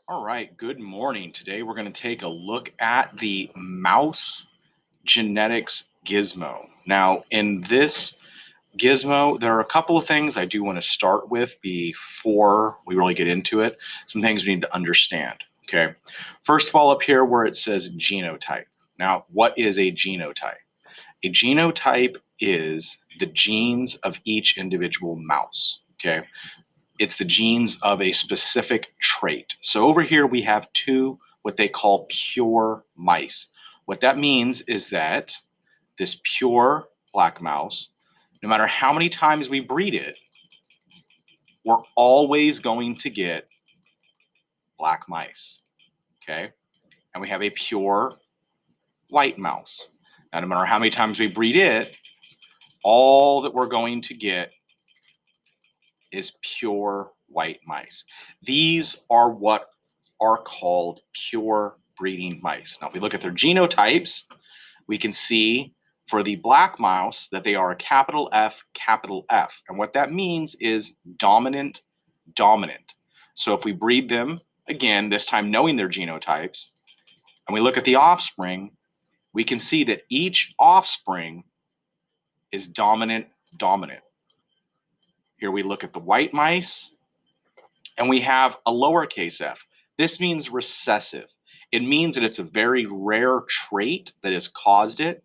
All right, good morning. Today we're going to take a look at the mouse genetics gizmo. Now, in this gizmo, there are a couple of things I do want to start with before we really get into it. Some things we need to understand. Okay, first of all, up here where it says genotype. Now, what is a genotype? A genotype is the genes of each individual mouse. Okay, it's the genes of a specific trait. So over here we have two what they call pure mice. What that means is that this pure black mouse, no matter how many times we breed it, we're always going to get black mice. Okay? And we have a pure white mouse. Now, no matter how many times we breed it, all that we're going to get is pure white mice. These are what are called pure breeding mice. Now, if we look at their genotypes, we can see for the black mouse that they are a capital F, capital F. And what that means is dominant, dominant. So if we breed them, again, this time knowing their genotypes, and we look at the offspring, we can see that each offspring is dominant, dominant. Here we look at the white mice, and we have a lowercase f. This means recessive. It means that it's a very rare trait that has caused it,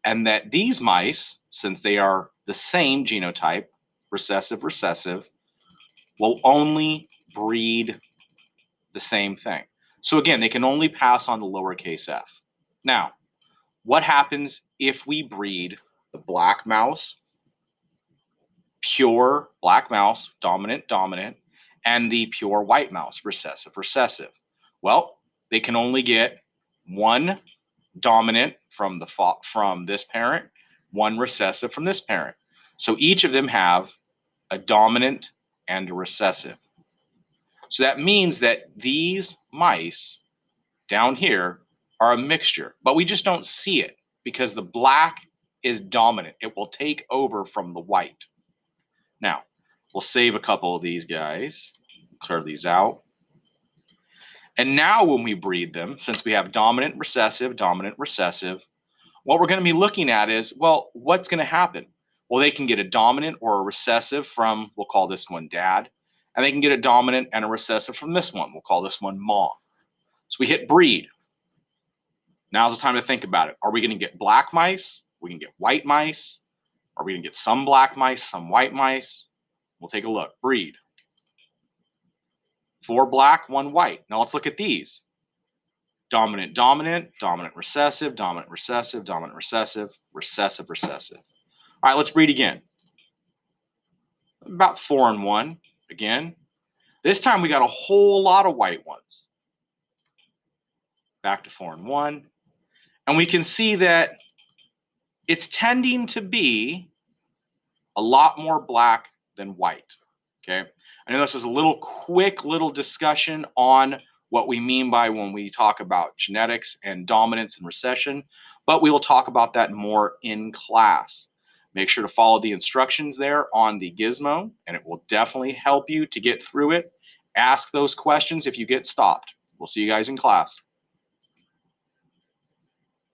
and that these mice, since they are the same genotype, recessive, recessive, will only breed the same thing. So again, they can only pass on the lowercase f. Now, what happens if we breed the black mouse, pure black mouse, dominant, dominant, and the pure white mouse, recessive, recessive? Well, they can only get one dominant from this parent, one recessive from this parent. So each of them have a dominant and a recessive. So that means that these mice down here are a mixture, but we just don't see it because the black is dominant. It will take over from the white. Now, we'll save a couple of these guys, clear these out. And now when we breed them, since we have dominant, recessive, what we're going to be looking at is, well, what's going to happen? Well, they can get a dominant or a recessive from, we'll call this one dad, and they can get a dominant and a recessive from this one. We'll call this one mom. So we hit breed. Now's the time to think about it. Are we going to get black mice? We can get white mice. Are we going to get some black mice, some white mice? We'll take a look. Breed. 4 black, 1 white. Now let's look at these. Dominant, dominant, dominant, recessive, dominant, recessive, dominant, recessive, recessive, recessive. All right, let's breed again. About 4 and 1 again. This time we got a whole lot of white ones. Back to 4 and 1. And we can see that it's tending to be a lot more black than white. Okay. I know this is a quick little discussion on what we mean by when we talk about genetics and dominance and recession, but we will talk about that more in class. Make sure to follow the instructions there on the gizmo, and it will definitely help you to get through it. Ask those questions if you get stopped. We'll see you guys in class.